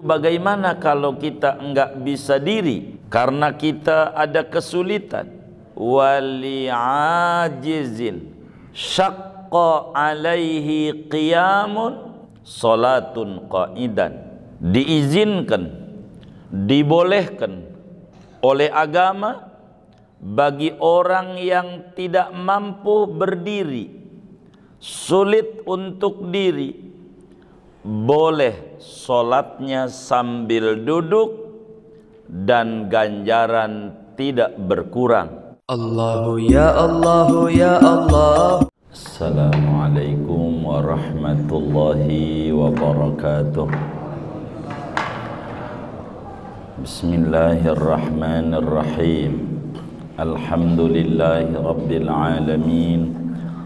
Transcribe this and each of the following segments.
Bagaimana kalau kita enggak bisa diri karena kita ada kesulitan? Wali ajizin syaqqa alaihi qiyamun salatun qaidan. Diizinkan, dibolehkan oleh agama bagi orang yang tidak mampu berdiri, sulit untuk diri, boleh solatnya sambil duduk dan ganjaran tidak berkurang. Allahu ya Allahu ya Allah. Assalamualaikum warahmatullahi wabarakatuh. Bismillahirrahmanirrahim. Alhamdulillahi rabbil alamin.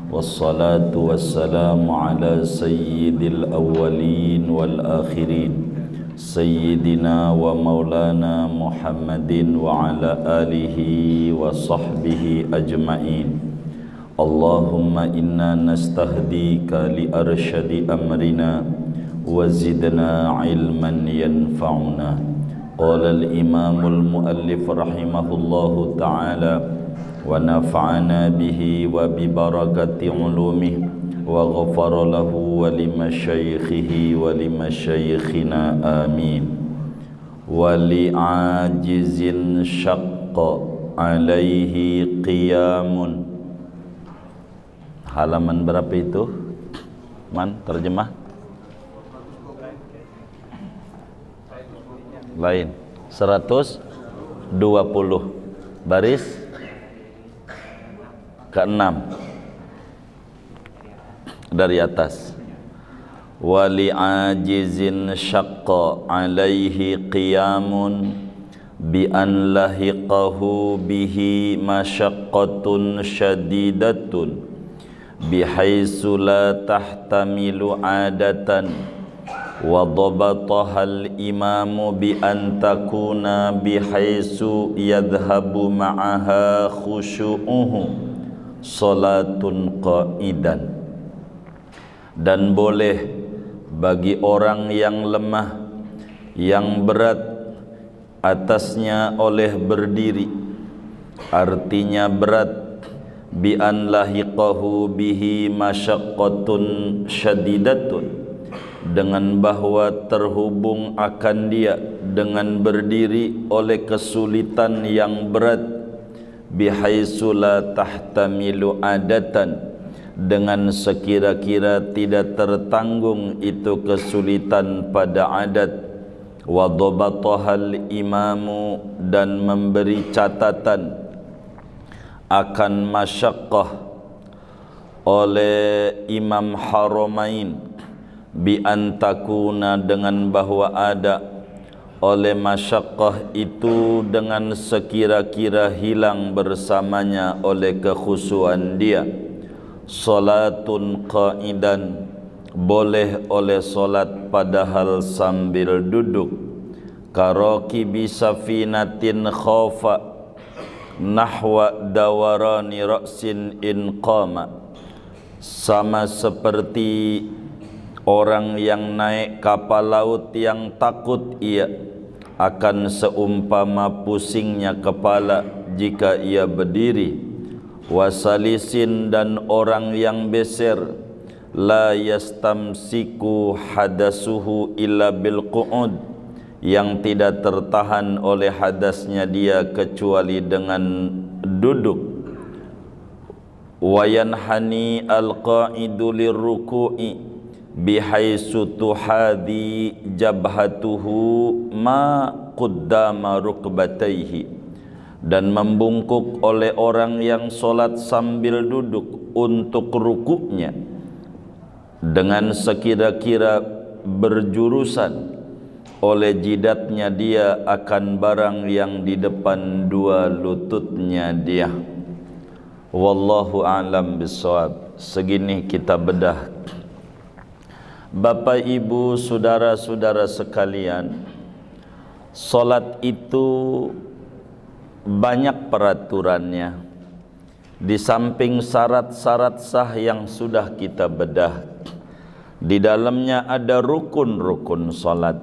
Wassalatu wassalamu ala sayyidil awwalin wal akhirin Sayyidina wa maulana Muhammadin wa ala alihi wa sahbihi ajma'in. Allahumma inna nastahdika li arsyadi amrina wa zidna ilman yanfa'una. Qala al-imamul muallif rahimahullahu ta'ala wa nafa'ana bihi wa bi barakati ulumih wa ghafara lahu wa limasyaikhihi wa limasyayikhina amin. Wa li'ajizin syaqqa alaihi qiyamun. Halaman berapa itu? Man, terjemah lain 120 baris ke-6 dari atas. Wali ajizin syaqqa alaihi qiyamun bi an lahiqahu bihi masyaqqatun syadidatun bihaitsu la tahtamilu adatan wa dhabataha al-imamu bi an takuna bihaitsu yadhhabu ma'aha khusyu'uhu salatun qaidan. Dan boleh bagi orang yang lemah, yang berat atasnya oleh berdiri, artinya berat, bi an lahiqahu bihi masyaqqatun syadidatun, dengan bahwa terhubung akan dia dengan berdiri oleh kesulitan yang berat, bihaitsu la tahtamilu adatan, dengan sekira-kira tidak tertanggung itu kesulitan pada adat, wa dhabatahal imamu, dan memberi catatan akan masyaqqah oleh Imam Haramain, bi antakuna, dengan bahwa ada oleh masyaqqah itu dengan sekira-kira hilang bersamanya oleh kekhusyuan dia, salatun qaidan, boleh oleh solat padahal sambil duduk. Karakibi safinatin khafa nahwa dawarani ra'sin in qama, sama seperti orang yang naik kapal laut yang takut ia akan seumpama pusingnya kepala jika ia berdiri. Wasalisin, dan orang yang beser, la yastamsiku hadasuhu illa bil qu'ud, yang tidak tertahan oleh hadasnya dia kecuali dengan duduk. Wayanhani al-qa'idu lirruku'i bihaitsu tuhadi jabhatuhu ma qaddama rukbatayhi, dan membungkuk oleh orang yang solat sambil duduk untuk rukuknya dengan sekira-kira berjurusan oleh jidatnya dia akan barang yang di depan dua lututnya dia. Wallahu a'lam bissawab. Segini kita bedah. Bapak ibu saudara-saudara sekalian, solat itu banyak peraturannya. Di samping syarat-syarat sah yang sudah kita bedah, di dalamnya ada rukun-rukun solat.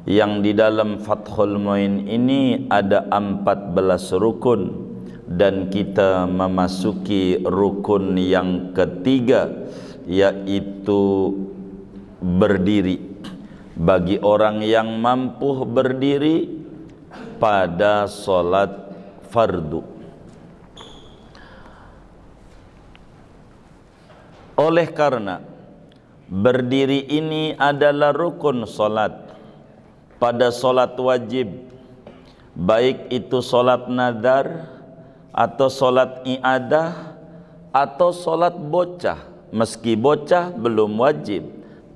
yang di dalam Fathul Muin ini ada 14 rukun, dan kita memasuki rukun yang ketiga, yaitu berdiri. Bagi orang yang mampu berdiri pada solat fardu. Oleh karena berdiri ini adalah rukun solat pada solat wajib, baik itu solat nadar atau solat i'adah atau solat bocah. Meski bocah belum wajib,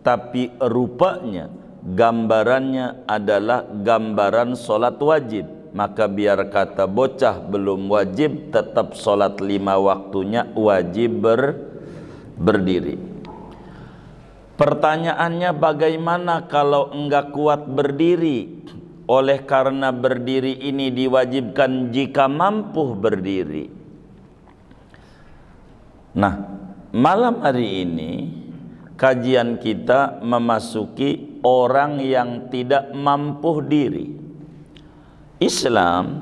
tapi rupanya gambarannya adalah gambaran solat wajib, maka biar kata bocah belum wajib, tetap solat 5 waktunya wajib berdiri. Pertanyaannya, bagaimana kalau enggak kuat berdiri? Oleh karena berdiri ini diwajibkan jika mampu berdiri. Nah, malam hari ini kajian kita memasuki orang yang tidak mampu diri. Islam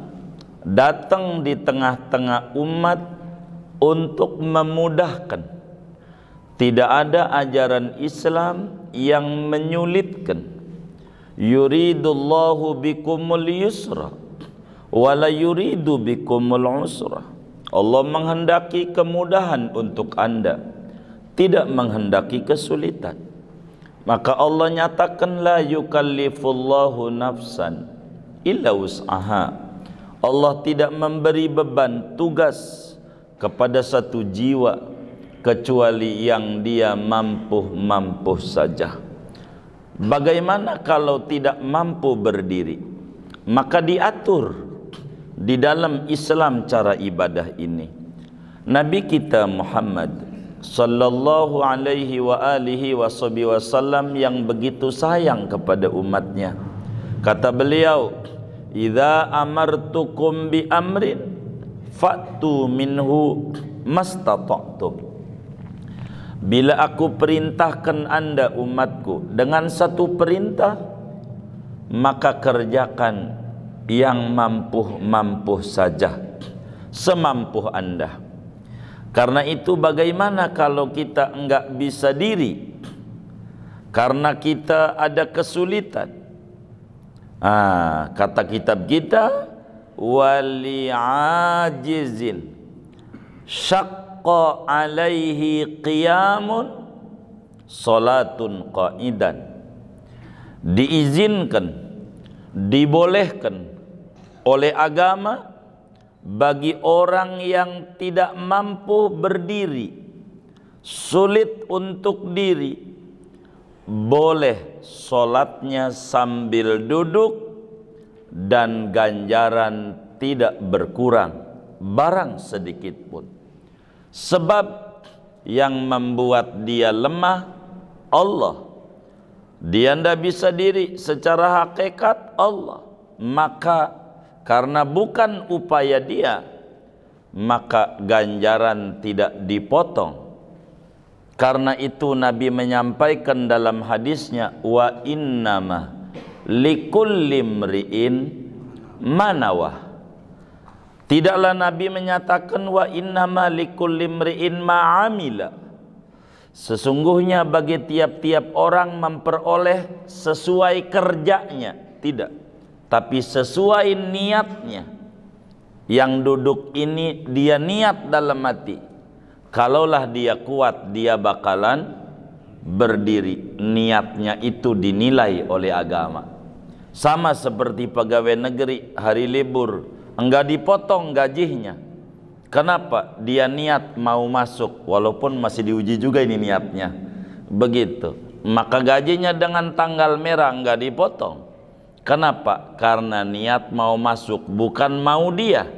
datang di tengah-tengah umat untuk memudahkan. Tidak ada ajaran Islam yang menyulitkan. Yuridullahu bikumul yusra wala yuridu bikumul usra. Allah menghendaki kemudahan untuk Anda, tidak menghendaki kesulitan. Maka Allah nyatakan, la yukallifullahu nafsan illa wus'aha. Allah tidak memberi beban tugas kepada satu jiwa kecuali yang dia mampu saja. Bagaimana kalau tidak mampu berdiri? Maka diatur di dalam Islam cara ibadah ini. Nabi kita Muhammad sallallahu alaihi wa alihi wasallam yang begitu sayang kepada umatnya, kata beliau, idza amartukum bi amrin fa'tu minhu mastata'tum. Bila aku perintahkan Anda umatku dengan satu perintah, maka kerjakan yang mampu saja, semampu Anda. Karena itu bagaimana kalau kita enggak bisa diri karena kita ada kesulitan? Kata kitab kita, wali ajizin syaqqa alaihi qiyamun salatun qaidan. Diizinkan, dibolehkan oleh agama bagi orang yang tidak mampu berdiri, sulit untuk diri, boleh solatnya sambil duduk dan ganjaran tidak berkurang barang sedikit pun. Sebab yang membuat dia lemah Allah, dia tidak bisa diri secara hakikat Allah. Maka karena bukan upaya dia, maka ganjaran tidak dipotong. Karena itu Nabi menyampaikan dalam hadisnya, wa innama likulli mri'in manawah. Tidaklah Nabi menyatakan wa innama likulli mri'in ma'amila. Sesungguhnya bagi tiap-tiap orang memperoleh sesuai kerjanya, tidak, tapi sesuai niatnya. Yang duduk ini dia niat dalam hati, kalaulah dia kuat dia bakalan berdiri. Niatnya itu dinilai oleh agama. Sama seperti pegawai negeri hari libur, enggak dipotong gajinya. Kenapa? Dia niat mau masuk, walaupun masih diuji juga ini niatnya. Begitu. Maka gajinya dengan tanggal merah enggak dipotong. Kenapa? Karena niat mau masuk, bukan mau dia.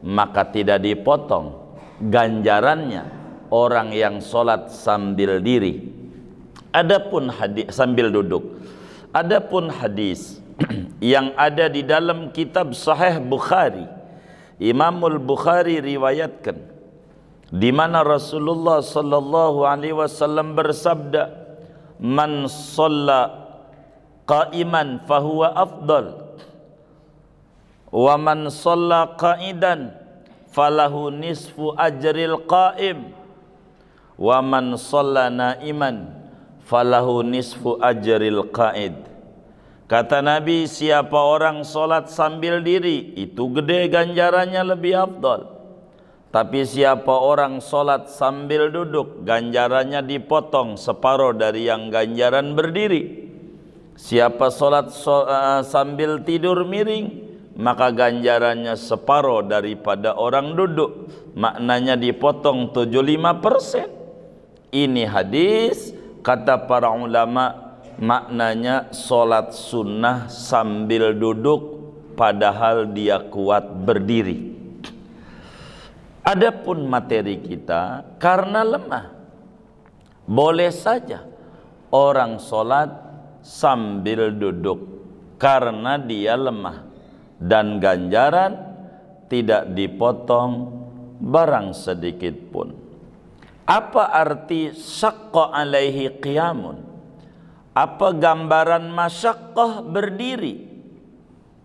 Maka tidak dipotong ganjarannya orang yang sholat sambil diri. Adapun hadis sambil duduk. Adapun hadis yang ada di dalam kitab Sahih Bukhari, Imamul Bukhari riwayatkan, di mana Rasulullah sallallahu alaihi wasallam bersabda, man shalla qa'iman fahuwa afdal, wa man shalla qa'idan falahu nisfu ajril qa'im, wa man shalla na'iman falahu nisfu ajril qa'id. Kata Nabi, siapa orang sholat sambil diri, itu gede ganjarannya, lebih afdal. Tapi siapa orang sholat sambil duduk, ganjarannya dipotong separuh dari yang ganjaran berdiri. Siapa sholat sambil tidur miring, maka ganjarannya separuh daripada orang duduk. Maknanya dipotong 75%. Ini hadis, kata para ulama, maknanya sholat sunnah sambil duduk padahal dia kuat berdiri. Adapun materi kita, karena lemah, boleh saja orang sholat sambil duduk karena dia lemah, dan ganjaran tidak dipotong barang sedikit pun. Apa arti syaqqa alaihi qiyamun? Apa gambaran masyaqqah berdiri?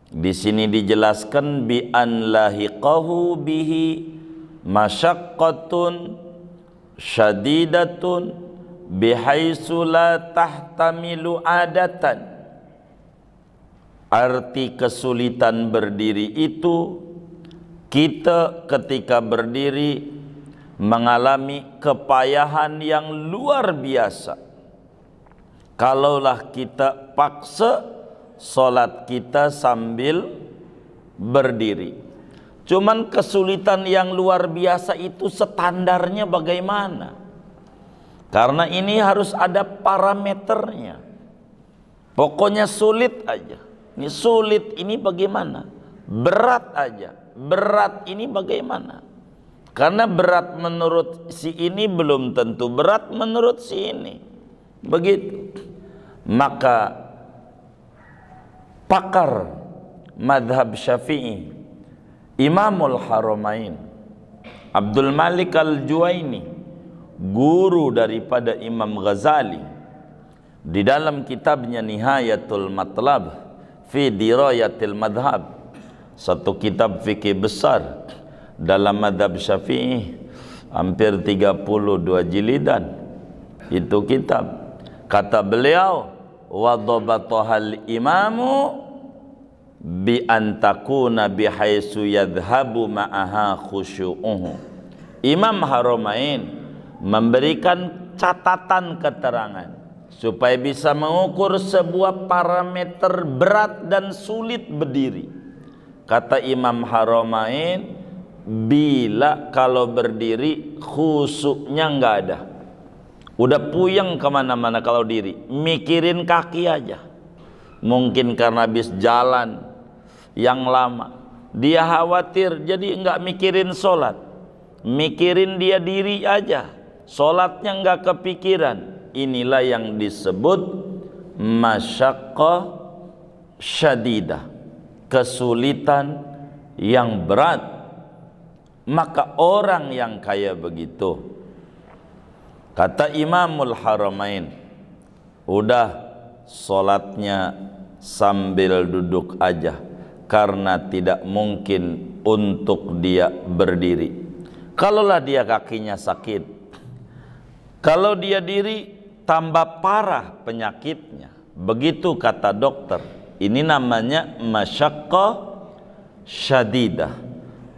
Di sini dijelaskan bi an lahiqahu bihi masyaqqatun syadidatun bihaitsu la tahtamilu adatan. Arti kesulitan berdiri itu, kita ketika berdiri mengalami kepayahan yang luar biasa. Kalaulah kita paksa sholat kita sambil berdiri. Cuman kesulitan yang luar biasa itu standarnya bagaimana? Karena ini harus ada parameternya. Pokoknya sulit aja. Ini sulit, ini bagaimana? Berat aja. Berat ini bagaimana? Karena berat menurut si ini belum tentu berat menurut si ini. Begitu. Maka pakar madhab Syafi'i, Imamul Haramain Abdul Malik Al-Juwaini, guru daripada Imam Ghazali, di dalam kitabnya Nihayatul Matlab fi Dirayatil Madhab, satu kitab fikih besar dalam madhab Syafi'i, hampir 32 jilidan itu kitab. Kata beliau, wa dhabatahal imamu bi antakuna bihaitsu yadhhabu ma'aha khusyu'uhu. Imam Haramain memberikan catatan keterangan supaya bisa mengukur sebuah parameter berat dan sulit berdiri. Kata Imam Haramain, bila kalau berdiri khusyuknya enggak ada, udah puyeng kemana-mana kalau diri, mikirin kaki aja. Mungkin karena habis jalan yang lama, dia khawatir jadi enggak mikirin sholat, mikirin dia diri aja, sholatnya enggak kepikiran. Inilah yang disebut masyaqqah syadidah, kesulitan yang berat. Maka orang yang kayak begitu, kata Imamul Haramain, udah sholatnya sambil duduk aja, karena tidak mungkin untuk dia berdiri. Kalaulah dia kakinya sakit, kalau dia diri tambah parah penyakitnya. Begitu kata dokter. Ini namanya masyaqqah syadidah,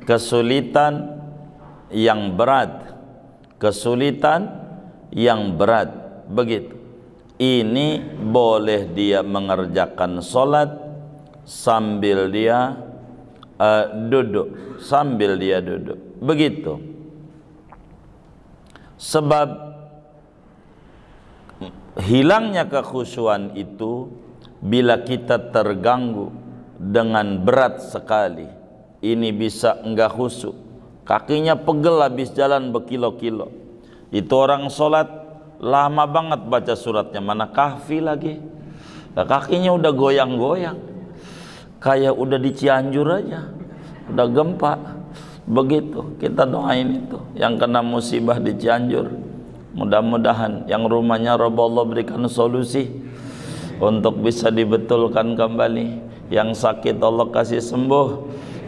kesulitan yang berat, kesulitan yang berat. Begitu. Ini boleh dia mengerjakan sholat sambil dia duduk, sambil dia duduk. Begitu. Sebab hilangnya kekhusyuan itu bila kita terganggu dengan berat sekali. Ini bisa enggak khusyuk, kakinya pegel habis jalan berkilo-kilo. Itu orang sholat lama banget baca suratnya, mana kahfi lagi, nah, kakinya udah goyang-goyang kayak udah di Cianjur aja, udah gempa. Begitu, kita doain itu yang kena musibah di Cianjur, mudah-mudahan yang rumahnya roboh Allah berikan solusi, untuk bisa dibetulkan kembali. Yang sakit Allah kasih sembuh,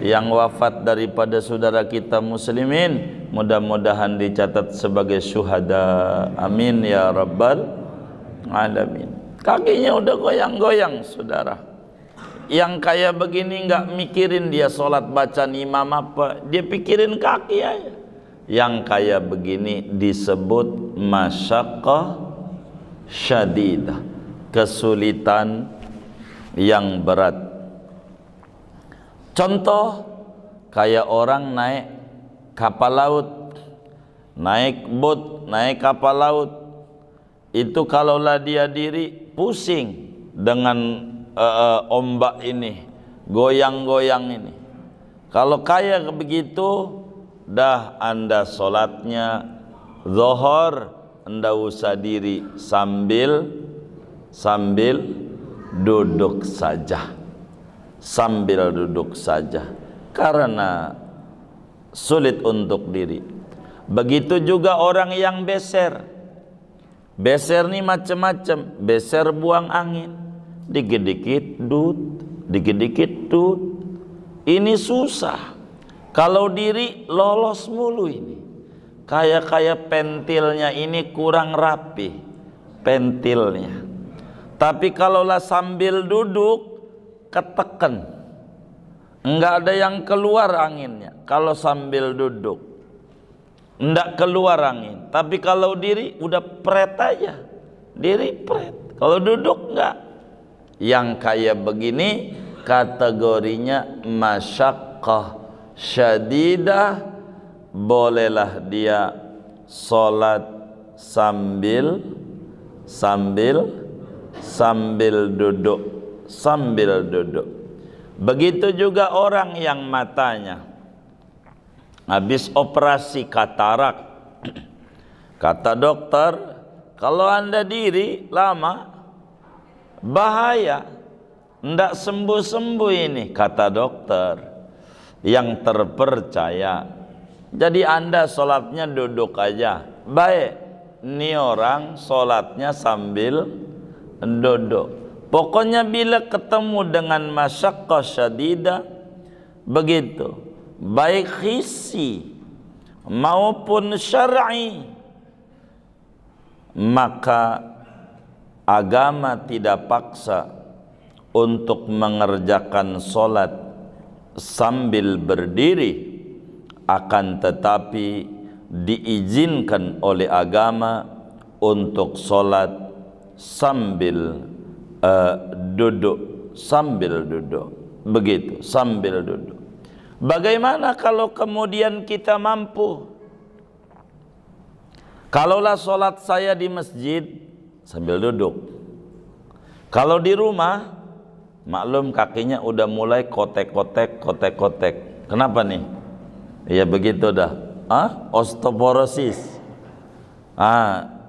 yang wafat daripada saudara kita muslimin mudah-mudahan dicatat sebagai syuhada. Amin ya rabbal alamin. Kakinya udah goyang-goyang saudara. Yang kayak begini nggak mikirin dia sholat baca imam apa, dia pikirin kaki aja. Yang kayak begini disebut masyaqqah syadidah, kesulitan yang berat. Contoh kayak orang naik kapal laut, naik bot, naik kapal laut, itu kalaulah dia diri pusing dengan ombak ini, goyang-goyang ini. Kalau kayak begitu, dah anda sholatnya zuhur, anda usah diri sambil duduk saja, sambil duduk saja, karena sulit untuk diri. Begitu juga orang yang beser nih macam-macam, beser buang angin, dikit-dikit dud, dikit-dikit dud. Ini susah. Kalau diri lolos mulu ini. Kayak pentilnya ini kurang rapi pentilnya. Tapi kalaulah sambil duduk keteken, enggak ada yang keluar anginnya. Kalau sambil duduk enggak keluar angin. Tapi kalau diri udah pret aja, diri pret. Kalau duduk enggak. Yang kayak begini kategorinya masyaqqah syadidah, bolehlah dia sholat sambil duduk, sambil duduk. Begitu juga orang yang matanya habis operasi katarak. Kata dokter, kalau anda diri lama bahaya, ndak sembuh-sembuh ini, kata dokter yang terpercaya. Jadi anda sholatnya duduk aja, baik. Ini orang sholatnya sambil duduk. Pokoknya bila ketemu dengan masyaqqah syadidah begitu, baik hissi maupun syar'i, maka agama tidak paksa untuk mengerjakan sholat sambil berdiri, akan tetapi diizinkan oleh agama untuk sholat sambil duduk, sambil duduk, begitu, sambil duduk. Bagaimana kalau kemudian kita mampu? Kalaulah sholat saya di masjid sambil duduk, kalau di rumah maklum kakinya udah mulai kotek-kotek. Kenapa nih? Ya begitu dah. Osteoporosis.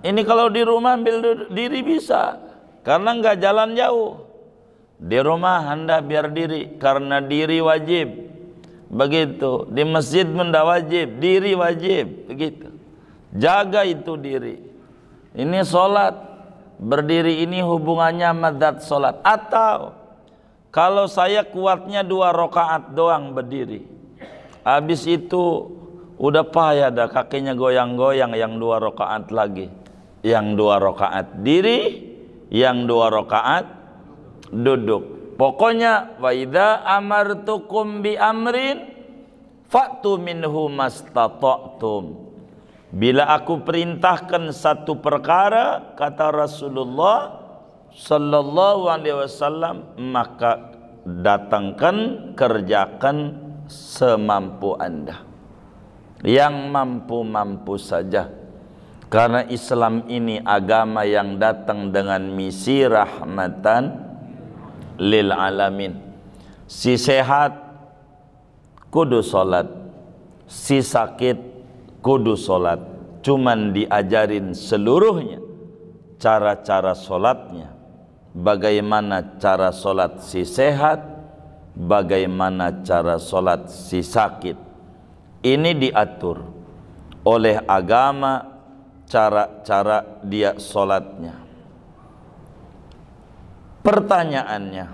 Ini kalau di rumah ambil diri bisa, karena nggak jalan jauh. Di rumah anda biar diri, karena diri wajib. Begitu. Di masjid benda wajib, diri wajib. Begitu. Jaga itu diri. Ini sholat, berdiri ini hubungannya madat sholat. Atau kalau saya kuatnya 2 rakaat doang berdiri, habis itu udah payah dah, kakinya goyang-goyang, yang 2 rakaat lagi, yang 2 rakaat diri, yang 2 rakaat duduk. Pokoknya wa idza amartukum bi amrin fa'tu minhu mastata'tum. Bila aku perintahkan satu perkara, kata Rasulullah sallallahu alaihi wasallam, maka datangkan, kerjakan semampu anda. Yang mampu-mampu saja. Karena Islam ini agama yang datang dengan misi rahmatan lil alamin. Si sehat kudu salat, si sakit kudu salat. Cuman diajarin seluruhnya cara-cara salatnya. Bagaimana cara salat si sehat, bagaimana cara salat si sakit. Ini diatur oleh agama, cara-cara dia salatnya. Pertanyaannya,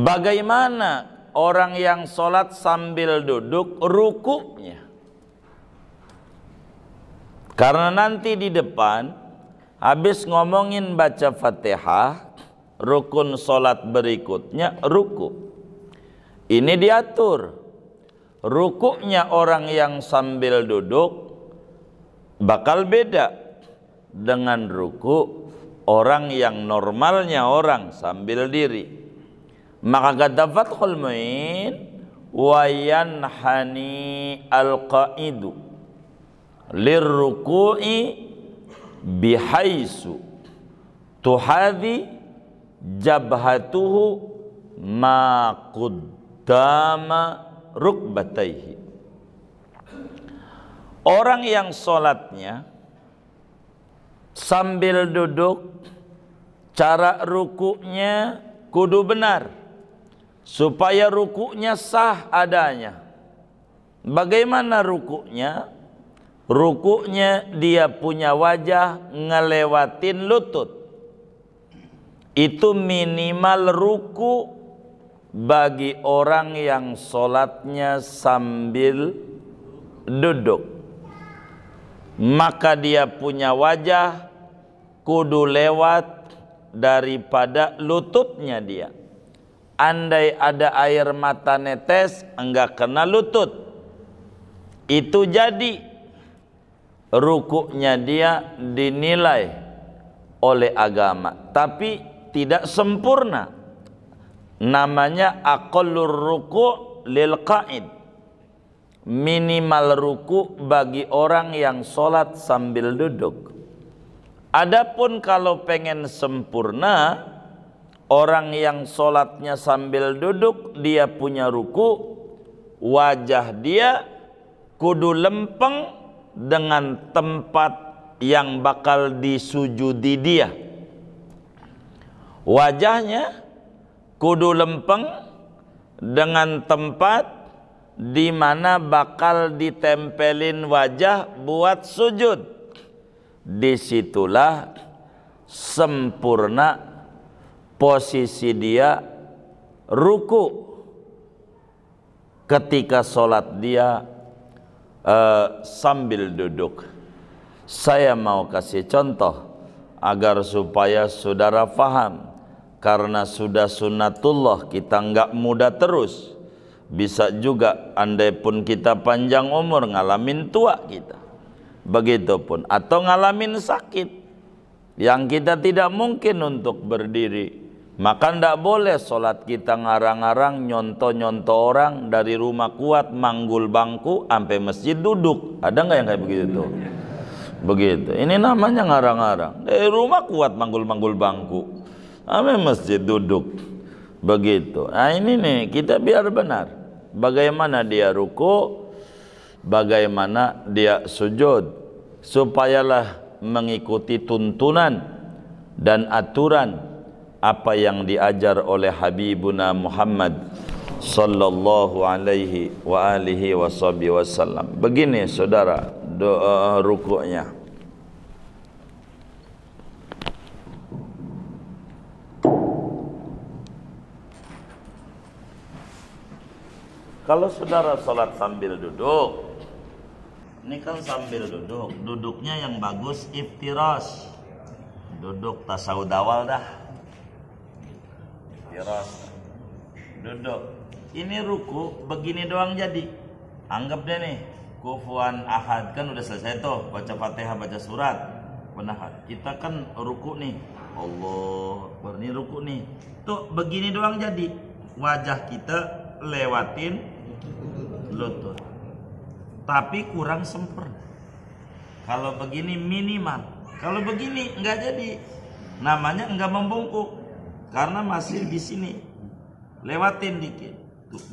bagaimana orang yang sholat sambil duduk rukuknya? Karena nanti di depan habis ngomongin baca Fatihah, rukun sholat berikutnya ruku. Ini diatur, rukuknya orang yang sambil duduk bakal beda dengan ruku orang yang normalnya orang sambil diri. Maka kata Fathul Mu'in, wa yanhani al-qa'idu lirruku'i bihaisu tuhadhi jabhatuhu ma quddama rukbatayhi. Orang yang sholatnya sambil duduk, cara rukuknya kudu benar supaya rukuknya sah adanya. Bagaimana rukuknya? Rukuknya dia punya wajah ngelewatin lutut. Itu minimal ruku bagi orang yang sholatnya sambil duduk. Maka dia punya wajah kudu lewat daripada lututnya dia. Andai ada air mata netes enggak kena lutut, itu jadi rukuknya dia dinilai oleh agama, tapi tidak sempurna. Namanya aqallur ruku' lil qa'id, minimal ruku bagi orang yang sholat sambil duduk. Adapun kalau pengen sempurna, orang yang sholatnya sambil duduk dia punya ruku, wajah dia kudu lempeng dengan tempat yang bakal disujudi dia. Wajahnya kudu lempeng dengan tempat di mana bakal ditempelin wajah buat sujud. Disitulah sempurna posisi dia ruku ketika sholat dia sambil duduk. Saya mau kasih contoh agar supaya saudara faham, karena sudah sunnatullah kita nggak muda terus. Bisa juga andai pun kita panjang umur ngalamin tua kita, begitupun atau ngalamin sakit yang kita tidak mungkin untuk berdiri, maka ndak boleh sholat kita ngarang-ngarang nyontoh-nyontoh orang dari rumah kuat manggul bangku sampai masjid duduk. Ada nggak yang kayak begitu? Begitu. Ini namanya ngarang-ngarang. Dari rumah kuat manggul-manggul bangku sampai masjid duduk. Begitu. Nah ini nih kita biar benar. Bagaimana dia ruku, bagaimana dia sujud, supayalah mengikuti tuntunan dan aturan apa yang diajar oleh Habibuna Muhammad sallallahu alaihi wa alihi wasallam. Begini saudara doa rukuknya. Kalau saudara sholat sambil duduk, ini kan sambil duduk, duduknya yang bagus iftiras, duduk tasawuf awal dah, iftiras, duduk. Ini ruku begini doang jadi, anggap deh nih, kufuan ahad kan udah selesai tuh, baca Fatihah, baca surat, penahad. Kita kan ruku nih, Allah, ini ruku nih, tuh begini doang jadi, wajah kita lewatin lutut, tapi kurang sempurna. Kalau begini minimal, kalau begini enggak jadi, namanya enggak membungkuk karena masih di sini, lewatin dikit,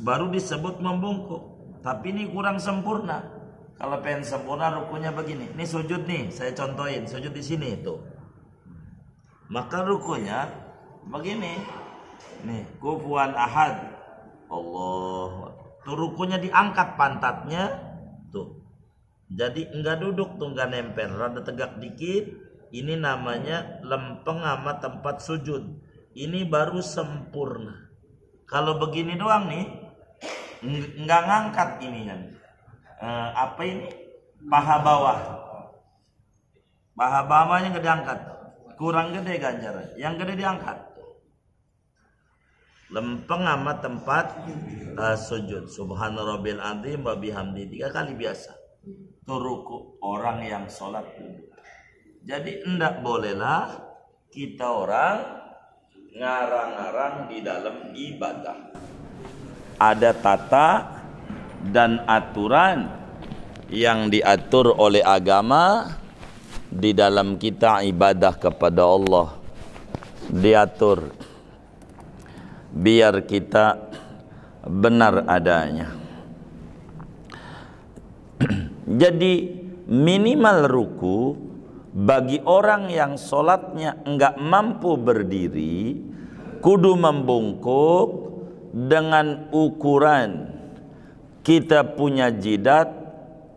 baru disebut membungkuk. Tapi ini kurang sempurna. Kalau pengen sempurna rukunya begini, ini sujud nih, saya contohin sujud di sini tuh, maka rukunya begini, nih kufuan ahad, Allah. Tuh rukunya diangkat pantatnya tuh, jadi enggak duduk tuh, enggak nempel, rada tegak dikit, Ini namanya lempeng sama tempat sujud. Ini baru sempurna. Kalau begini doang nih, nggak ngangkat ini kan. Apa ini? Paha bawah. Paha bawahnya nggak diangkat. Kurang gede ganjaran. Yang gede diangkat. Lempeng sama tempat sujud. Subhana rabbil azim wa bihamdi 3 kali biasa. Itu ruku orang yang sholat duduk. Jadi enggak bolehlah kita orang ngarang-ngarang di dalam ibadah. Ada tata dan aturan yang diatur oleh agama di dalam kita ibadah kepada Allah. Diatur biar kita benar adanya. Jadi minimal ruku bagi orang yang sholatnya enggak mampu berdiri, kudu membungkuk dengan ukuran kita punya jidat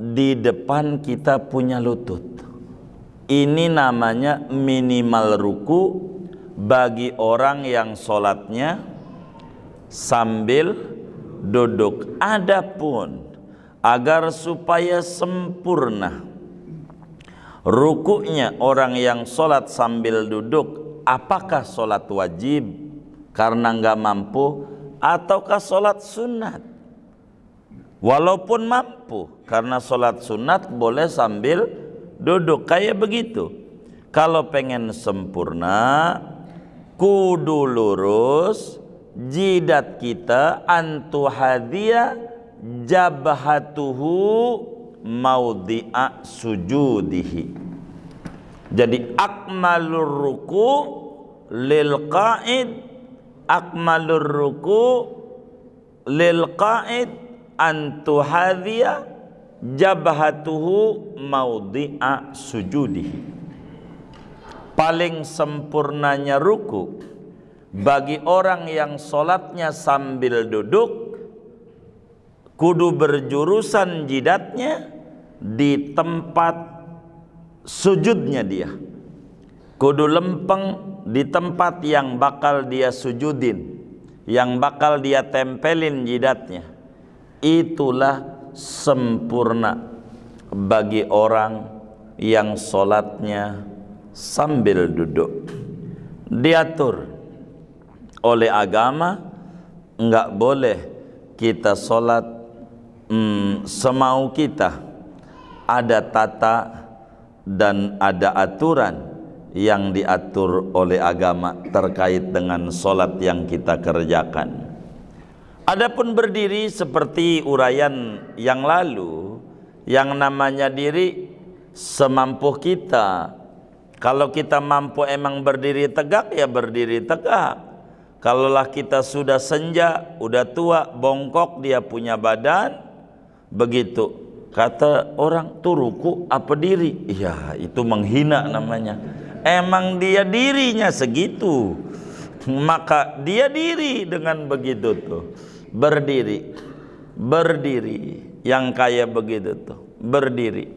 di depan kita punya lutut. Ini namanya minimal ruku bagi orang yang sholatnya sambil duduk. Adapun agar supaya sempurna rukuknya orang yang sholat sambil duduk, apakah sholat wajib karena nggak mampu, ataukah sholat sunat? Walaupun mampu, karena sholat sunat boleh sambil duduk, kayak begitu. Kalau pengen sempurna, kudu lurus jidat kita, antuhadhiya jabhatuhu maudhi'a sujudihi. Jadi akmalur ruku lil qa'id, akmalur ruku lil qa'id antuhadhiya jabhatuhu maudhi'a sujudihi. Paling sempurnanya ruku bagi orang yang sholatnya sambil duduk, kudu berjurusan jidatnya di tempat sujudnya dia. Kudu lempeng di tempat yang bakal dia sujudin, yang bakal dia tempelin jidatnya. Itulah sempurna bagi orang yang sholatnya sambil duduk. Diatur oleh agama, enggak boleh kita sholat semau kita. Ada tata dan ada aturan yang diatur oleh agama terkait dengan sholat yang kita kerjakan. Adapun berdiri seperti uraian yang lalu, yang namanya diri semampu kita. Kalau kita mampu emang berdiri tegak, ya berdiri tegak. Kalaulah kita sudah senja, udah tua, bongkok, dia punya badan, begitu. Kata orang, tuh ruku apa diri? Ya itu menghina namanya. Emang dia dirinya segitu, maka dia diri dengan begitu tuh. Berdiri, berdiri, yang kayak begitu tuh, berdiri,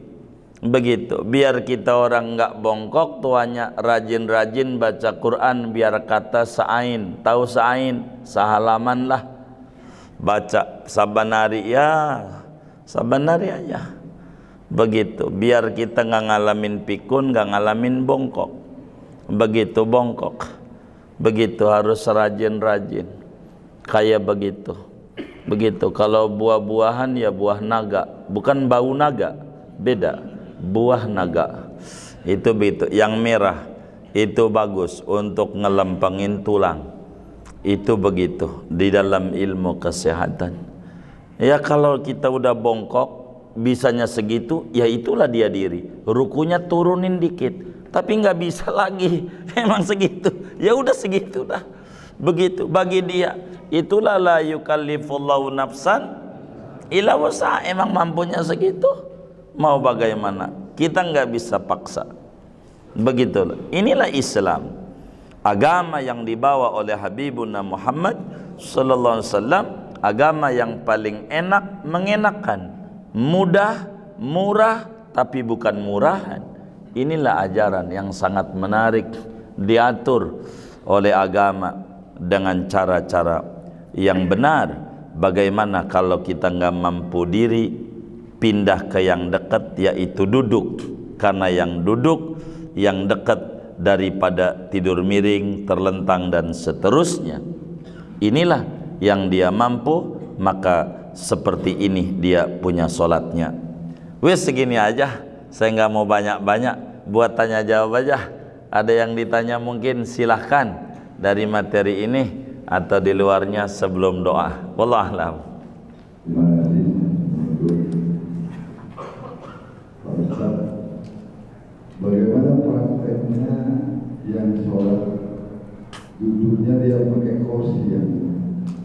begitu. Biar kita orang nggak bongkok, tuanya rajin-rajin baca Quran, biar kata sa'ain, tahu sa'ain, sehalaman lah, baca sabanari ya, sabanari aja, begitu. Biar kita nggak ngalamin pikun, nggak ngalamin bongkok, begitu bongkok, begitu harus rajin-rajin, kayak begitu. Begitu. Kalau buah-buahan ya buah naga, bukan bau naga, beda. Buah naga itu begitu, yang merah itu bagus untuk ngelempengin tulang. Itu begitu di dalam ilmu kesehatan. Ya kalau kita udah bongkok bisanya segitu, ya itulah dia diri. Rukunya turunin dikit, tapi nggak bisa lagi. Emang segitu, ya udah segitu dah. Begitu bagi dia. Itulah la yukallifullahu nafsan illa wus'aha. Emang mampunya segitu, mau bagaimana? Kita nggak bisa paksa. Begitulah. Inilah Islam, agama yang dibawa oleh Habibuna Muhammad sallallahu alaihi wasallam, agama yang paling enak, mengenakan, mudah, murah, tapi bukan murahan. Inilah ajaran yang sangat menarik, diatur oleh agama dengan cara-cara yang benar. Bagaimana kalau kita nggak mampu diri, pindah ke yang dekat, yaitu duduk. Karena yang duduk, yang dekat daripada tidur miring, terlentang dan seterusnya. Inilah yang dia mampu, maka seperti ini dia punya sholatnya. Wes segini aja, saya nggak mau banyak-banyak, buat tanya jawab aja. Ada yang ditanya mungkin silahkan dari materi ini atau di luarnya sebelum doa. Wallahu a'lam. Terima kasih untuk Pak Ustaz. Bagaimana prakteknya yang sholat duduknya dia pakai kursi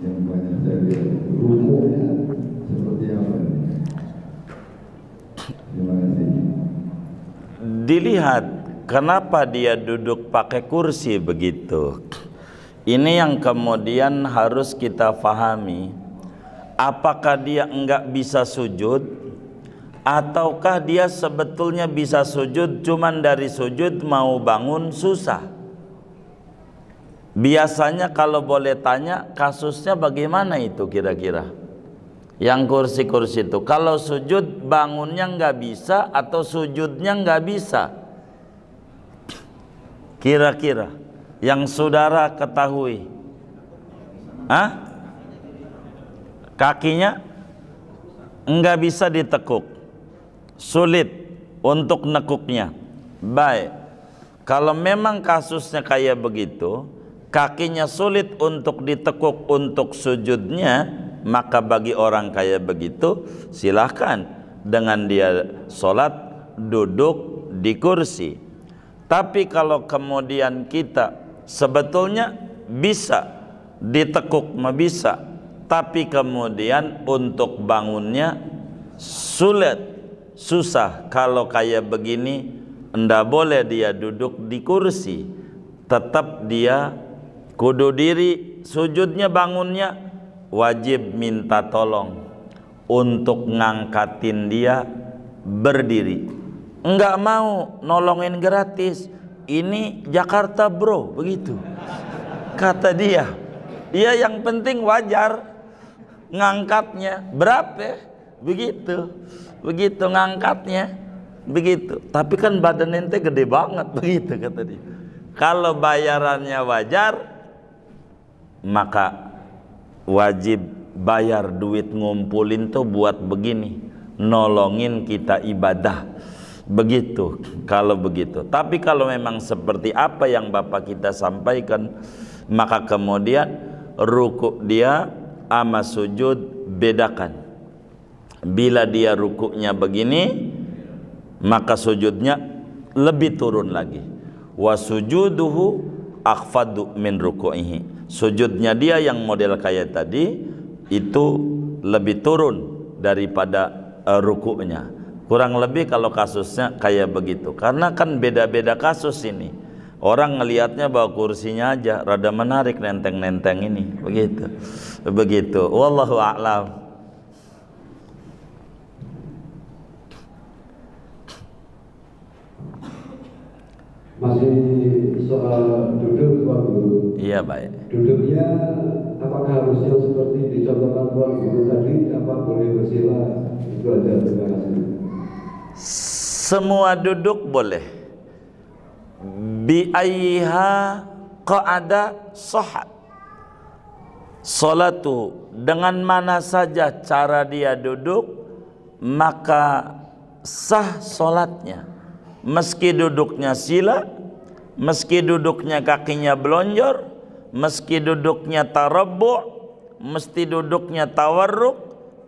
yang banyak saya lihat, rukuknya seperti apa ini? Terima kasih. Dilihat kenapa dia duduk pakai kursi begitu. Ini yang kemudian harus kita fahami. Apakah dia enggak bisa sujud, ataukah dia sebetulnya bisa sujud, cuman dari sujud mau bangun susah. Biasanya kalau boleh tanya, kasusnya bagaimana itu kira-kira? Yang kursi-kursi itu, kalau sujud bangunnya nggak bisa atau sujudnya nggak bisa? Kira-kira yang saudara ketahui, kakinya nggak bisa ditekuk, sulit untuk nekuknya. Baik, kalau memang kasusnya kayak begitu, kakinya sulit untuk ditekuk untuk sujudnya, maka bagi orang kayak begitu silahkan dengan dia sholat duduk di kursi. Tapi kalau kemudian kita sebetulnya bisa ditekuk, bisa, tapi kemudian untuk bangunnya sulit, susah, kalau kayak begini ndak boleh dia duduk di kursi, tetap dia kudu diri, sujudnya bangunnya wajib minta tolong untuk ngangkatin dia berdiri. Enggak mau nolongin gratis, ini Jakarta bro, begitu kata dia. Dia yang penting wajar ngangkatnya berapa, begitu ngangkatnya begitu. Tapi kan badan ente gede banget, begitu kata dia. Kalau bayarannya wajar, maka wajib bayar duit ngumpulin tuh buat begini, nolongin kita ibadah. Begitu kalau begitu. Tapi kalau memang seperti apa yang Bapak kita sampaikan, maka kemudian ruku dia sama sujud bedakan. Bila dia rukuknya begini, maka sujudnya lebih turun lagi. Wa sujuduhu akhfadu min ruku'ihi. Sujudnya dia yang model kayak tadi itu lebih turun daripada rukuknya. Kurang lebih kalau kasusnya kayak begitu. Karena kan beda-beda kasus ini. Orang ngelihatnya bahwa kursinya aja rada menarik, nenteng-nenteng ini, begitu. Wallahu a'lam. Masih soal duduk Tuan Guru. Iya baik. Duduknya apakah harusnya seperti dicontohkan Tuan Guru tadi, apa boleh bersila? Itu aja, terima kasih. Semua duduk boleh. Bi ayyiha qa'ada sahhat. Salatu, dengan mana saja cara dia duduk, maka sah salatnya. Meski duduknya sila, meski duduknya kakinya belonjor, meski duduknya tarabbu', meski duduknya tawarruk,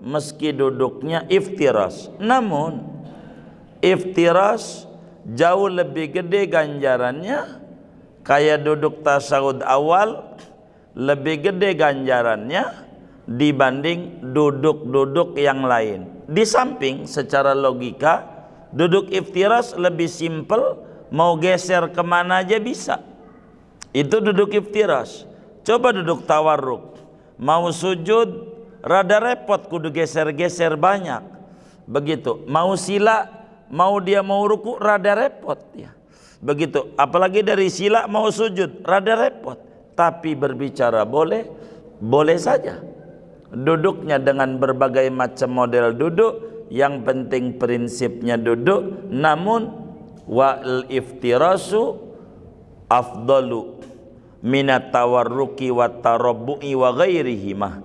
meski duduknya iftiras. Namun iftiras jauh lebih gede ganjarannya, kayak duduk tasyahud awal lebih gede ganjarannya dibanding duduk-duduk yang lain. Di samping secara logika duduk iftiras lebih simpel, mau geser kemana aja bisa. Itu duduk iftiras. Coba duduk tawarruk, mau sujud rada repot, kudu geser-geser banyak. Begitu. Mau sila mau dia mau ruku rada repot ya. Begitu, apalagi dari sila mau sujud rada repot. Tapi berbicara boleh, boleh saja. Duduknya dengan berbagai macam model duduk, yang penting prinsipnya duduk. Namun wal iftirasu afdalu minat tawarruki wa tarabbu'i wa ghairihimah.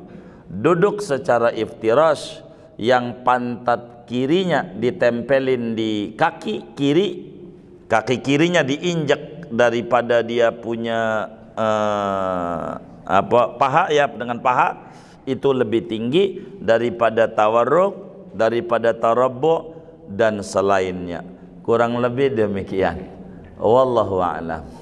Duduk secara iftiras yang pantat kirinya ditempelin di kaki kiri, kaki kirinya diinjak daripada dia punya paha ya, dengan paha itu lebih tinggi daripada tawarruk, daripada tarabbu dan selainnya. Kurang lebih demikian. Wallahu a'lam.